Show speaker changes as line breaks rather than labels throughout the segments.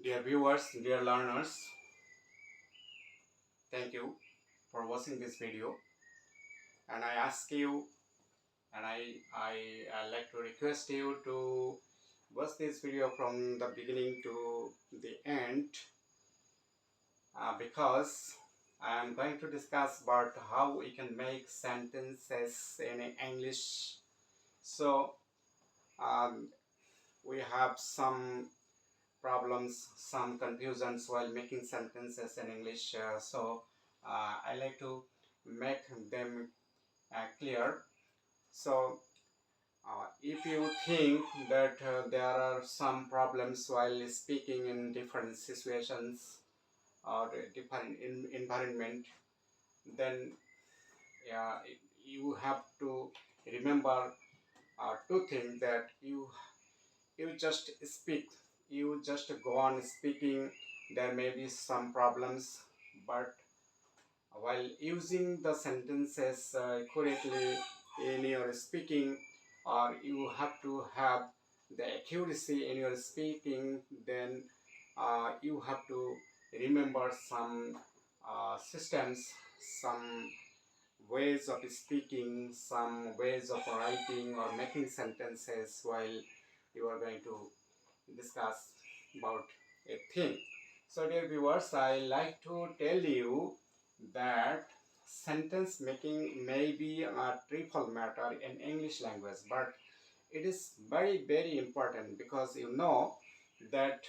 Dear viewers, dear learners, thank you for watching this video. And I ask you, and I like to request you to watch this video from the beginning to the end, because I am going to discuss about how we can make sentences in English. So um, we have some problems, some confusions while making sentences in English. I like to make them clear. So if you think that there are some problems while speaking in different situations or different environment, then uh, you have to remember two things, that you just speak, you just go on speaking. There may be some problems, but while using the sentences correctly in your speaking, or you have to have the accuracy in your speaking, then you have to remember some systems, some ways of speaking, some ways of writing or making sentences while you are going to discuss about a thing. So dear viewers, I like to tell you that sentence making may be a trivial matter in English language, but it is very important, because you know that,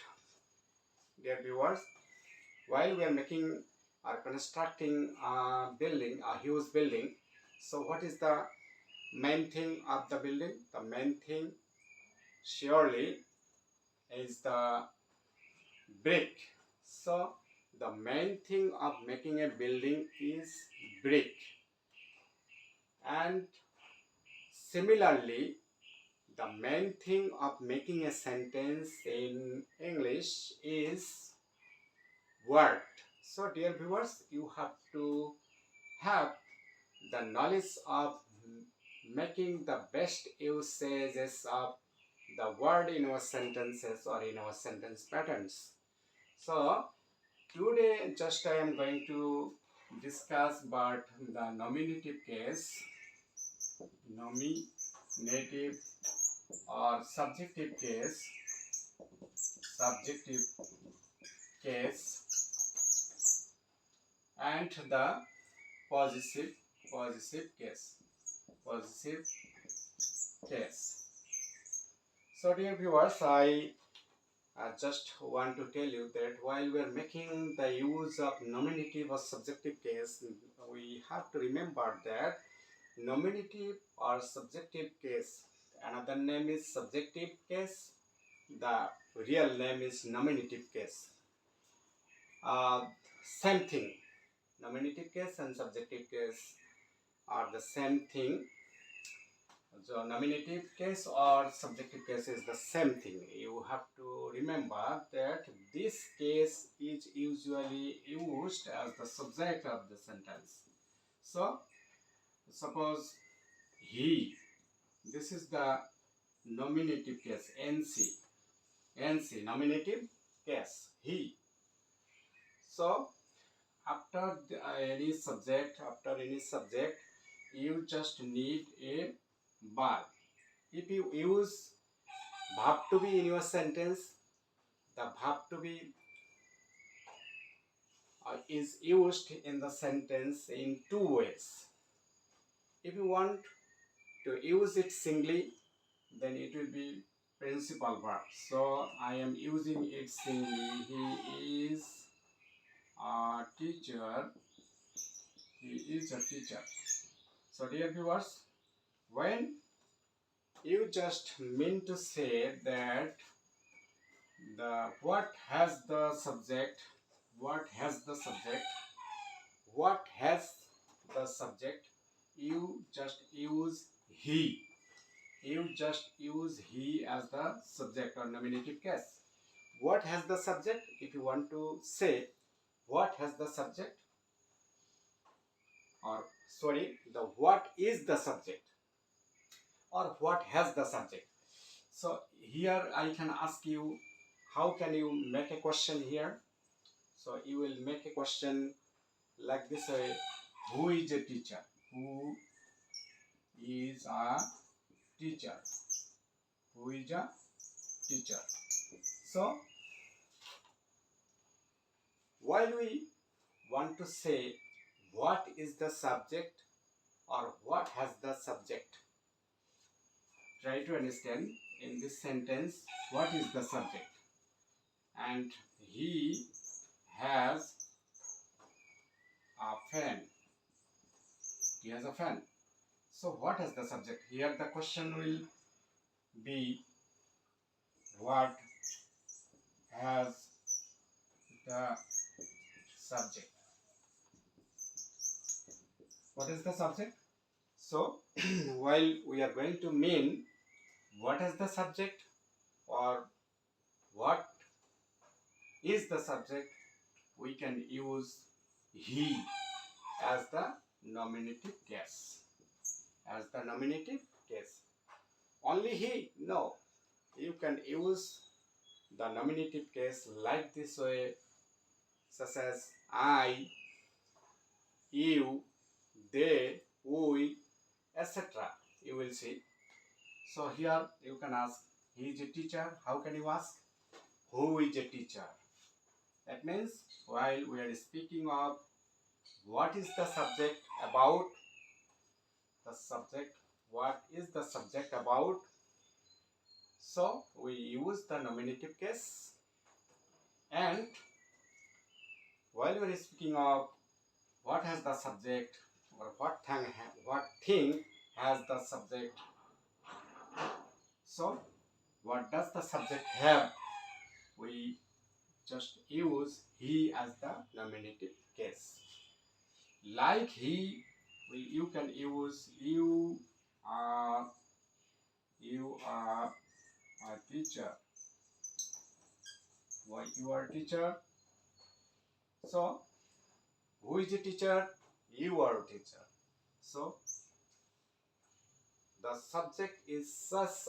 dear viewers, while we are making or constructing a building, a huge building, so what is the main thing of the building? The main thing surely is the brick. So the main thing of making a building is brick. And similarly, the main thing of making a sentence in English is word. So dear viewers, you have to have the knowledge of making the best usages of the word in our sentences or in our sentence patterns. So today just I am going to discuss about the nominative case, nominative or subjective case, and the possessive case, possessive case. So dear viewers, I just want to tell you that while we are making the use of nominative or subjective case, we have to remember that nominative or subjective case, another name is subjective case, the real name is nominative case. Same thing, nominative case and subjective case are the same thing. So nominative case or subjective case is the same thing. You have to remember that this case is usually used as the subject of the sentence. So suppose he, this is the nominative case, NC nominative case, he. So after any subject, you just need a verb. If you use verb to be in your sentence, the verb to be is used in the sentence in two ways. If you want to use it singly, then it will be principal verb. So I am using it singly. He is a teacher. He is a teacher. So dear viewers, when you just mean to say that what has the subject, what has the subject, you just use he. You just use he as the subject or nominative case. What has the subject? If you want to say what has the subject, or sorry, the what is the subject, or what has the subject. So here I can ask you, how can you make a question here? So you will make a question like this way: who is a teacher? Who is a teacher? Who is a teacher? So while we want to say what is the subject or what has the subject, try to understand in this sentence what is the subject. And he has a fan. He has a fan. So what is the subject? Here the question will be what has the subject. What is the subject? So while we are going to mean what is the subject or what is the subject, we can use he as the nominative case. As the nominative case. Only he? No. You can use the nominative case like this way, such as I, you, they, we, etc. You will see. So here you can ask, he is a teacher. How can you ask? Who is a teacher? That means while we are speaking of what is the subject about, the subject, what is the subject about, so we use the nominative case. And while we are speaking of what has the subject or what thing has the subject, so what does the subject have, we just use he as the nominative case. Like he, you can use are you are a teacher. Why you are a teacher? So who is a teacher? You are a teacher. So the subject is such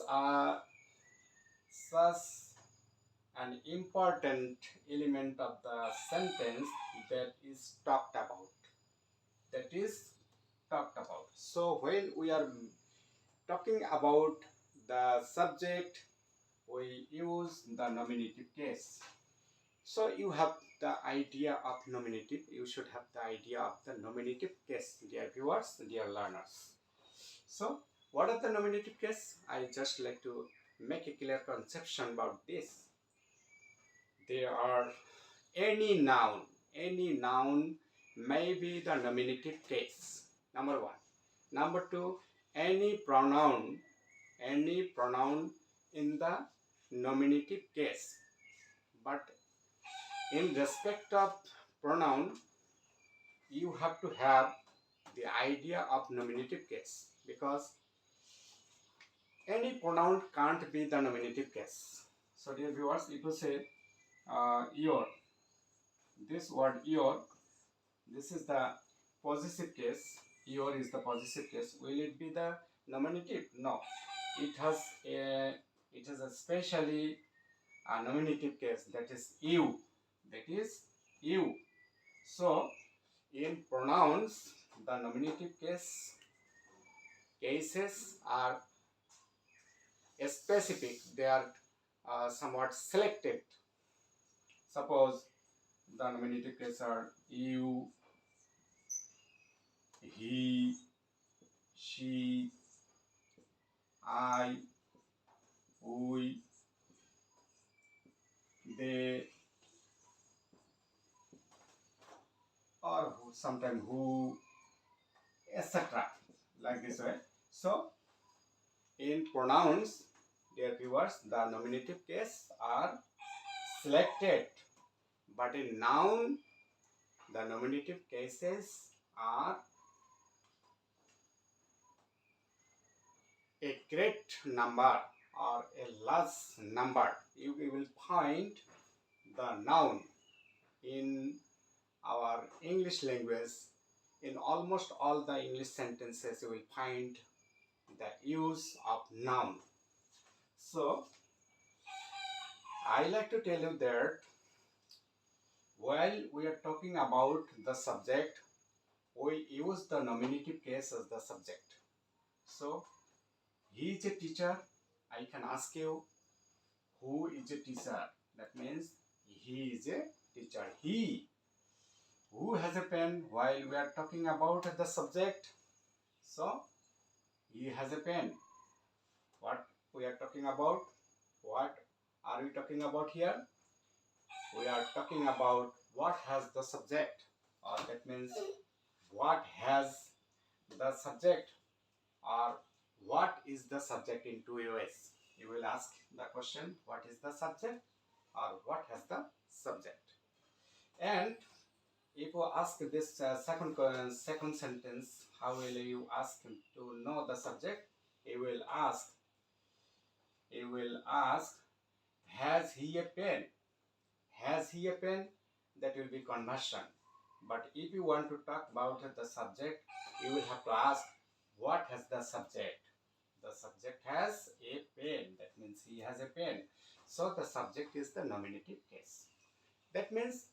an important element of the sentence that is talked about. That is talked about. So when we are talking about the subject, we use the nominative case. So you have the idea of nominative. You should have the idea of the nominative case, dear viewers, dear learners. So what are the nominative case? I just like to make a clear conception about this. There are any noun may be the nominative case. Number one. Number two, any pronoun in the nominative case. But in respect of pronoun, you have to have the idea of nominative case, because any pronoun can't be the nominative case. So dear viewers, if you say your, this word your, this is the possessive case, your is the possessive case, will it be the nominative? No. It has a specially a nominative case, that is you. That is you. So in pronouns, the nominative cases are specific. They are somewhat selected. Suppose the nominative cases are you, he, she, I, we, they, or sometimes who, etc. Like this way. So in pronouns, dear viewers, the nominative case are selected, but in noun, the nominative cases are a great number or a large number. You will find the noun in our English language. In almost all the English sentences, you will find the use of noun. So I like to tell you that while we are talking about the subject, we use the nominative case as the subject. So, he is a teacher. I can ask you, who is a teacher? That means he is a teacher. He. Who has a pen while we are talking about the subject? So, he has a pen. What we are talking about? What are we talking about here? We are talking about what has the subject, or that means what has the subject, or what is the subject in two ways. You will ask the question, what is the subject or what has the subject. And if you ask this second sentence, how will you ask him to know the subject? He will ask, has he a pen? Has he a pen? That will be conversion. But if you want to talk about the subject, you will have to ask, what has the subject? The subject has a pen. That means he has a pen. So the subject is the nominative case. That means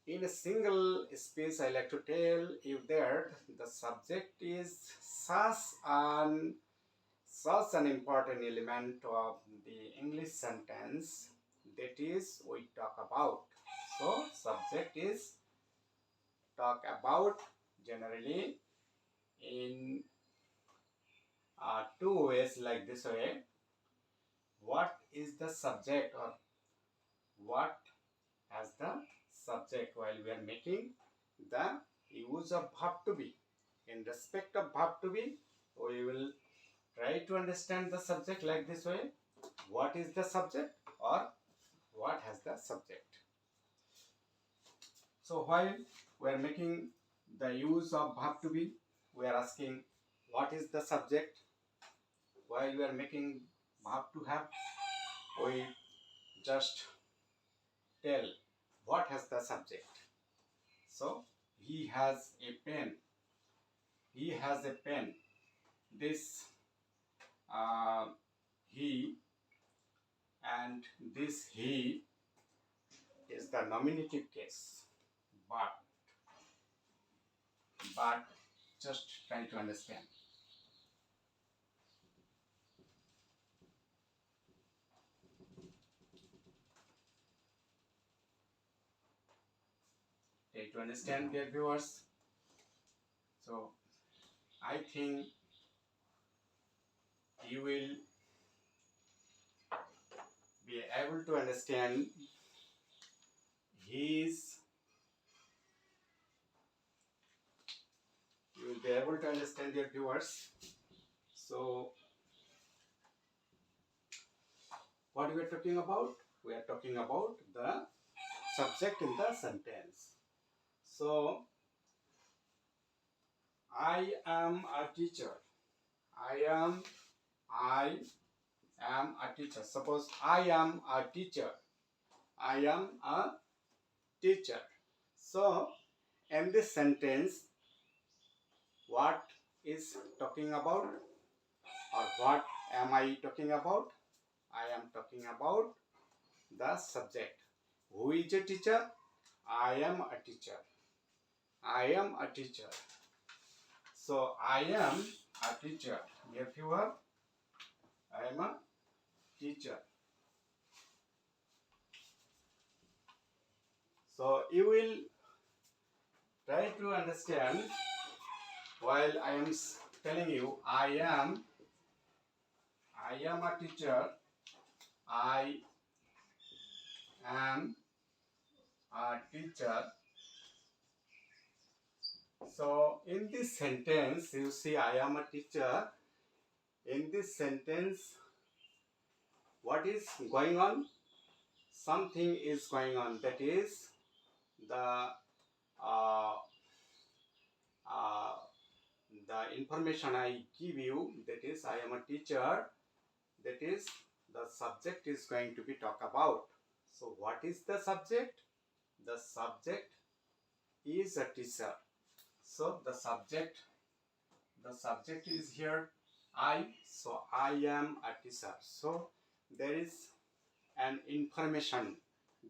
in a single space, I like to tell you that the subject is such an important element of the English sentence, that is we talk about. So subject is talk about generally in two ways, like this way. What is the subject, or what has the subject, while we are making the use of verb to be. In respect of verb to be, we will try to understand the subject like this way. What is the subject, or what has the subject? So while we are making the use of verb to be, we are asking what is the subject. While we are making verb to have, we just tell what has the subject. So he has a pen. He has a pen. This he, and this he is the nominative case. But just try to understand. Try to understand, dear viewers. So I think you will be able to understand his you will be able to understand, dear viewers. So what we are talking about? We are talking about the subject in the sentence. So I am a teacher. I am a teacher. Suppose I am a teacher. I am a teacher. So in this sentence, what is talking about, or what am I talking about? I am talking about the subject. Who is a teacher? I am a teacher. I am a teacher. So I am a teacher. Dear viewer, I am a teacher. So you will try to understand while I am telling you I am a teacher. I am a teacher. So in this sentence, you see I am a teacher. In this sentence, what is going on? Something is going on. That is the uh, uh, the information I give you. That is I am a teacher. That is the subject is going to be talked about. So what is the subject? The subject is a teacher. So the subject is here I. So I am a teacher. So there is an information.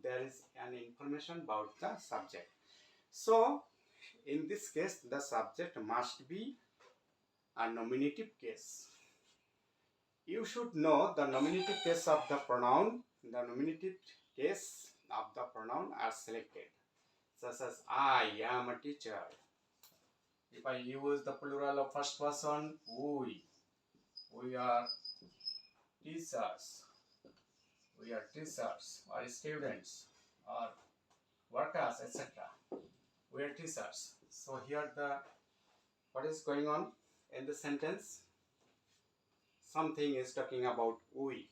There is an information about the subject. So in this case, the subject must be a nominative case. You should know the nominative case of the pronoun. The nominative case of the pronoun are selected, such as I am a teacher. If I use the plural of first person, we are teachers, or students, or workers, etc. We are teachers. So here the what is going on in the sentence? Something is talking about we.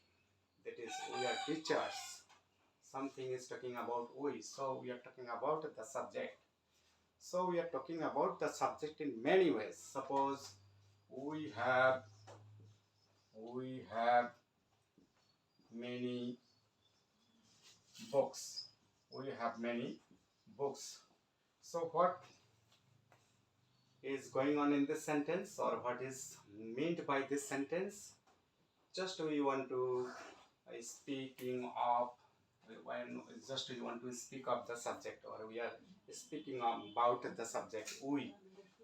That is, we are teachers. Something is talking about we. So we are talking about the subject. So we are talking about the subject in many ways. Suppose we have many books. We have many books. So what is going on in this sentence, or what is meant by this sentence? Just we want to speaking of when just we want to speak of the subject, or we are speaking about the subject we.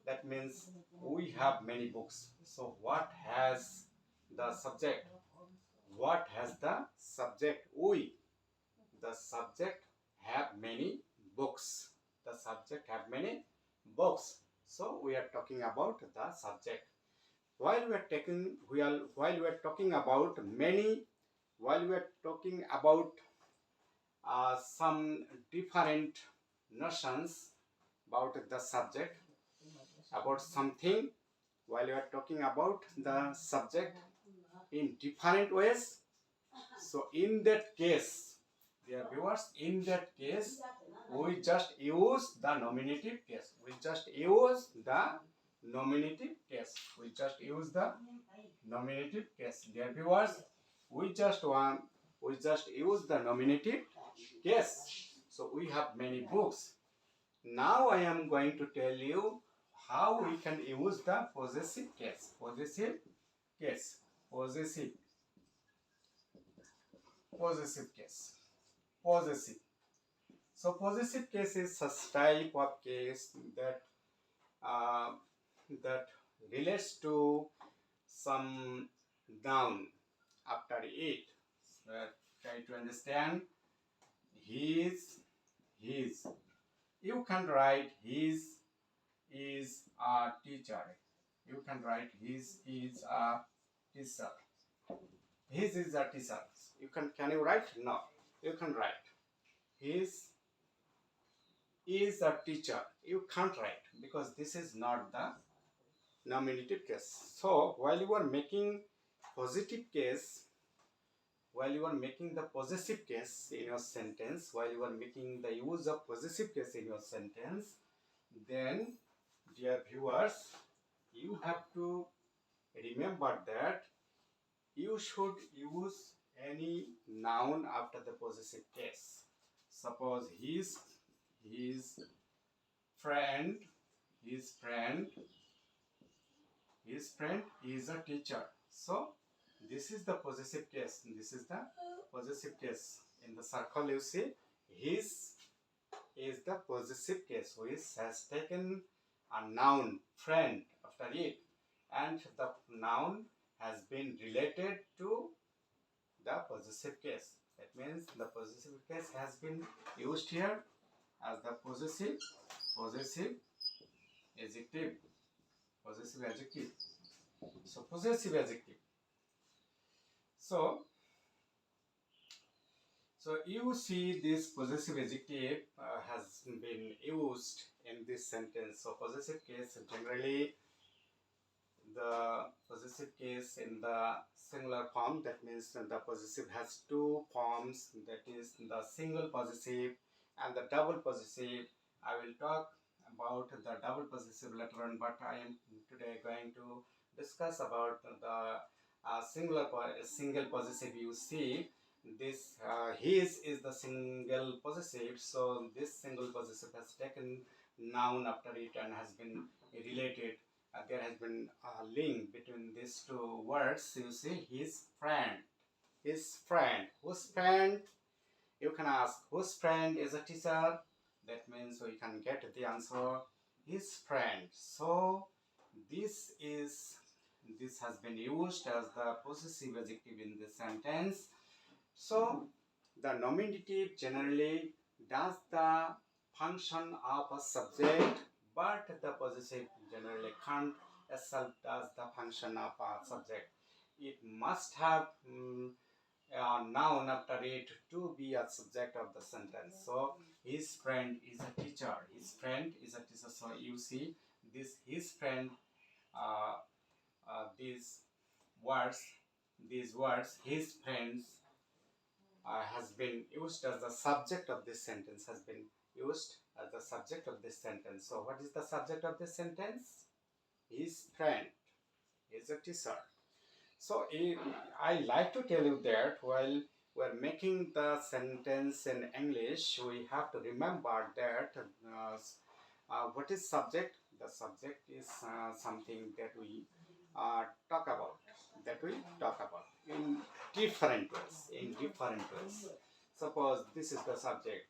That means we have many books. So what has the subject? What has the subject we? The subject have many books. The subject have many books. So we are talking about the subject. While we are talking about many, while we are talking about some different notions about the subject, about something, while we are talking about the subject in different ways. So in that case, dear viewers, in that case, we just use the nominative case. We just use the nominative case. We just use the nominative case. Dear viewers, we just use the nominative case. So we have many books. Now I am going to tell you how we can use the possessive case. Possessive case. Possessive case. Possessive. So possessive case is such type of case that uh, that relates to some noun after it. So try to understand. His. You can write his is a teacher. You can write his is a teacher. His is a teacher. Can you write? No. You can write. His is a teacher. You can't write because this is not the nominative case. So while you are making positive case, while you are making the possessive case in your sentence, while you are making the use of possessive case in your sentence, then dear viewers, you have to remember that you should use any noun after the possessive case. Suppose his friend, his friend, his friend is a teacher. So this is the possessive case. This is the possessive case. In the circle you see his is the possessive case, which has taken a noun friend after it, and the noun has been related to the possessive case. That means the possessive case has been used here as the possessive adjective. Possessive adjective. So possessive adjective. So you see this possessive adjective has been used in this sentence. So possessive case, generally the possessive case in the singular form, that means the possessive has two forms, that is the single possessive and the double possessive. I will talk about the double possessive later on, but I am today going to discuss about the single possessive. You see this his is the single possessive, so this single possessive has taken noun after it and has been related. There has been a link between these two words. You see his friend, his friend. Whose friend? You can ask, whose friend is a teacher? That means we can get the answer, his friend. So this is this has been used as the possessive adjective in this sentence. So the nominative generally does the function of a subject, but the possessive generally can't itself does the function of a subject. It must have noun after it to be a subject of the sentence. So his friend is a teacher. His friend is a teacher. So you see this his friend. Uh, these words, his friends has been used as the subject of this sentence. Has been used as the subject of this sentence. So what is the subject of this sentence? His friend is a teacher. So I like to tell you that while we're making the sentence in English, we have to remember that what is subject? The subject is something that we talk about, in different ways. Suppose this is the subject.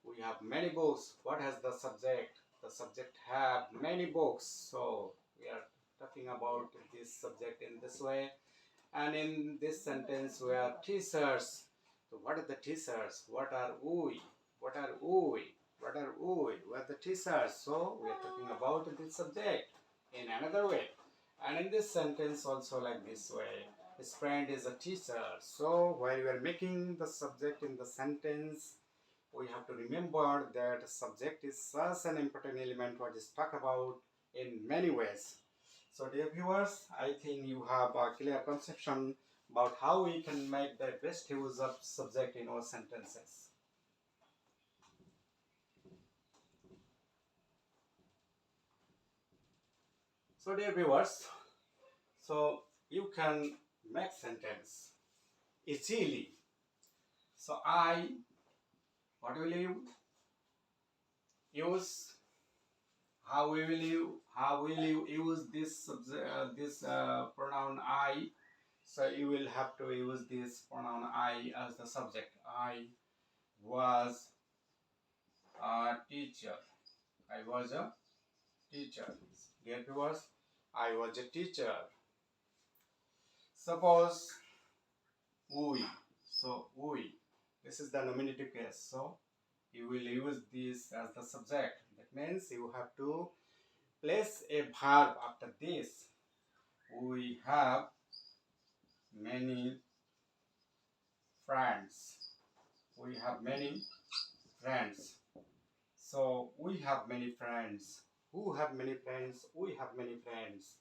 We have many books. What has the subject? The subject have many books. So we are talking about this subject in this way. And in this sentence we are teachers. So what are the teachers? What are we? What are we? What are we? We are the teachers. So we are talking about this subject in another way. And in this sentence also like this way. His friend is a teacher. So while we are making the subject in the sentence, we have to remember that subject is such an important element what is talked about in many ways. So dear viewers, I think you have a clear conception about how we can make the best use of subject in our sentences. So dear viewers, so you can make sentence easily. So what will you use? How will you use this pronoun I? So you will have to use this pronoun I as the subject. I was a teacher. I was a teacher. Dear viewers, I was a teacher. Suppose we. So we. This is the nominative case. So you will use this as the subject. That means you have to place a verb after this. We have many friends. We have many friends. So we have many friends. Who have many friends? We have many friends.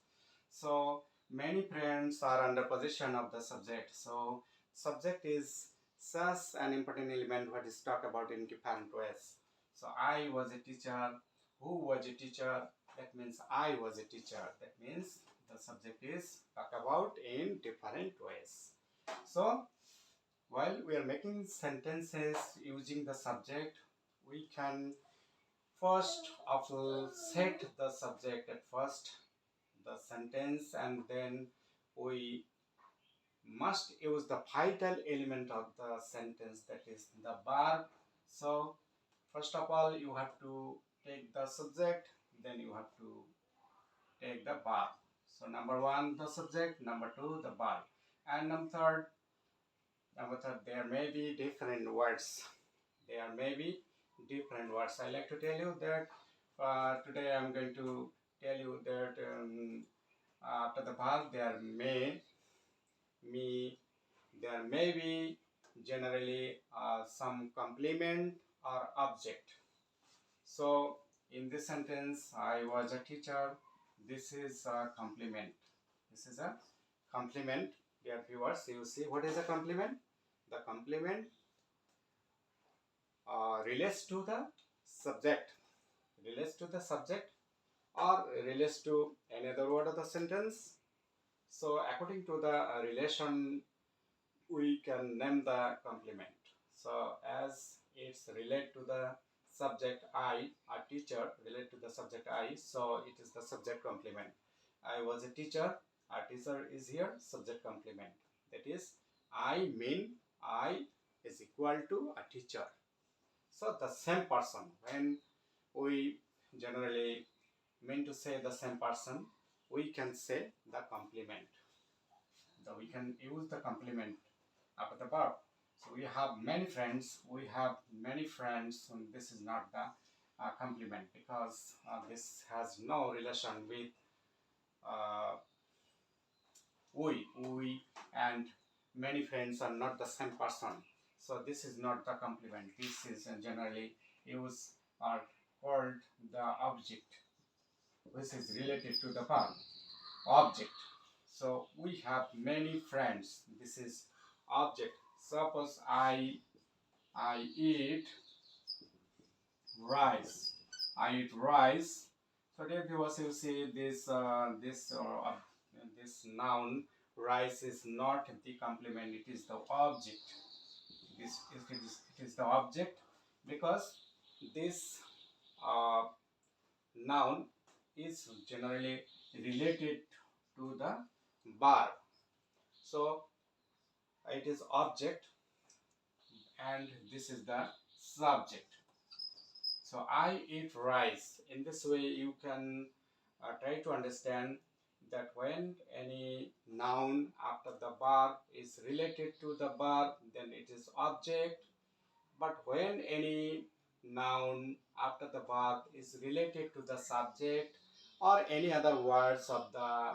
So many friends are under position of the subject. So subject is such an important element what is talked about in different ways. So I was a teacher. Who was a teacher? That means I was a teacher. That means the subject is talked about in different ways. So while we are making sentences using the subject, we can first of all set the subject at first, the sentence, and then we must use the vital element of the sentence, that is the verb. So first of all you have to take the subject, then you have to take the verb. So number one the subject, number two the verb, and number third there may be different words. There may be different words. I like to tell you that today I'm going to tell you that after the verb me, there may be generally some complement or object. So in this sentence, I was a teacher. This is a complement. This is a complement. Dear viewers, you see what is a complement? The complement relates to the subject, or relates to another word of the sentence. So according to the relation, we can name the complement. So as it's relate to the subject I, a teacher relate to the subject I, so it is the subject complement. I was a teacher is here, subject complement. That is I mean I is equal to a teacher. So the same person, when we generally mean to say the same person, we can say the complement. So we can use the complement after the verb. So we have many friends. We have many friends. And this is not the complement, because this has no relation with uh, we and many friends are not the same person. So this is not the complement. This is generally used or called the object, which is related to the verb object. So we have many friends. This is object. Suppose I eat rice. I eat rice. So there viewers, you see this noun rice is not the complement. It is the object. It is the object, because this uh, noun is generally related to the verb. So it is object and this is the subject. So I eat rice. In this way you can try to understand that when any noun after the verb is related to the verb, then it is object. But when any noun after the verb is related to the subject or any other words of the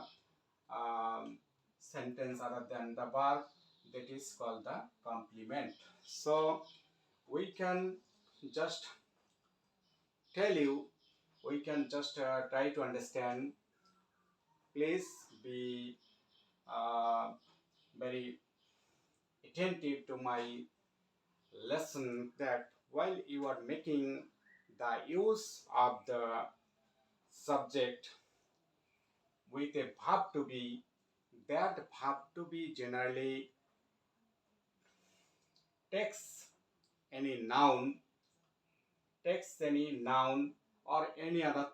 sentence other than the verb, that is called the complement. So we can just tell you, we can just try to understand. Please be uh, very attentive to my lesson, that while you are making the use of the subject with a verb to be, that verb to be generally takes any noun, or any other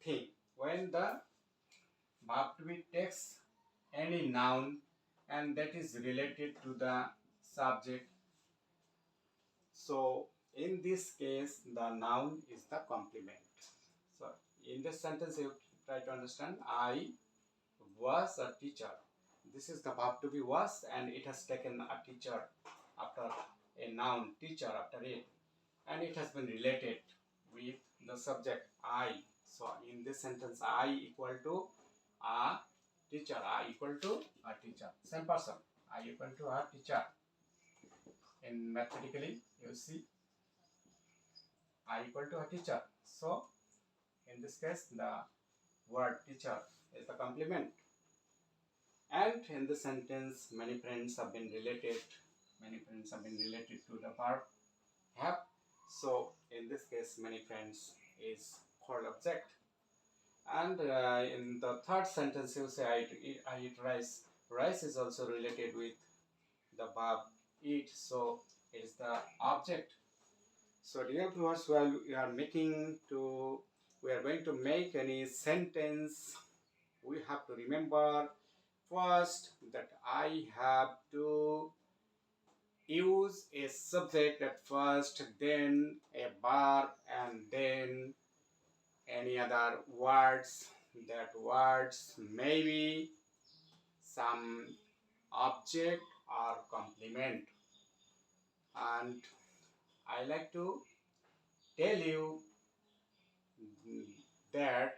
thing. When the verb to be takes any noun and that is related to the subject, so in this case the noun is the complement. So in this sentence you try to understand, I was a teacher. This is the verb to be was, and it has taken a teacher after a noun teacher after it, and it has been related with the subject I. So in this sentence, I equal to a teacher. I equal to a teacher. Same person. I equal to a teacher. In mathematically, you see I equal to a teacher. So in this case, the word teacher is the complement. And in the sentence, many friends have been related. Many friends have been related to the verb have. So in this case, many friends is called object. And in the third sentence, you say I eat rice. Rice is also related with the verb eat, so it is the object. So dear viewers, while we are going to make any sentence, we have to remember first that I have to use a subject at first, then a verb, and then any other words. That words maybe some object or complement. And I like to tell you that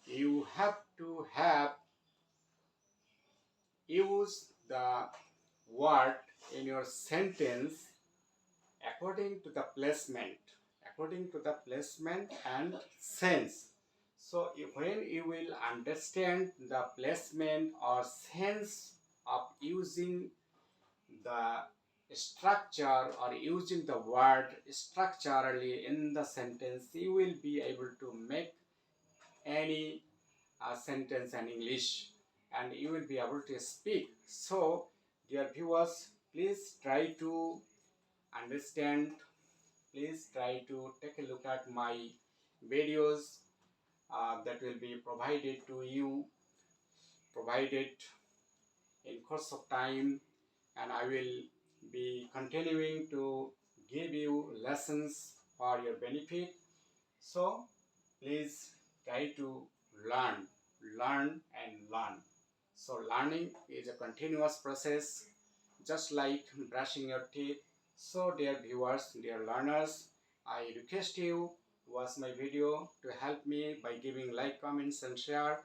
you have to have use the word in your sentence according to the placement, and sense. So when you will understand the placement or sense of using the structure or using the word structurally in the sentence, you will be able to make any sentence in English, and you will be able to speak. So dear viewers, please try to understand. Please try to take a look at my videos that will be provided to you, provided in course of time, and I will be continuing to give you lessons for your benefit. So please try to learn, learn and learn. So learning is a continuous process, just like brushing your teeth. So dear viewers, dear learners, I request you watch my video to help me by giving like, comments and share.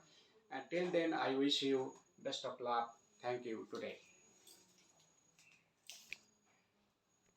Until then, I wish you best of luck. Thank you today.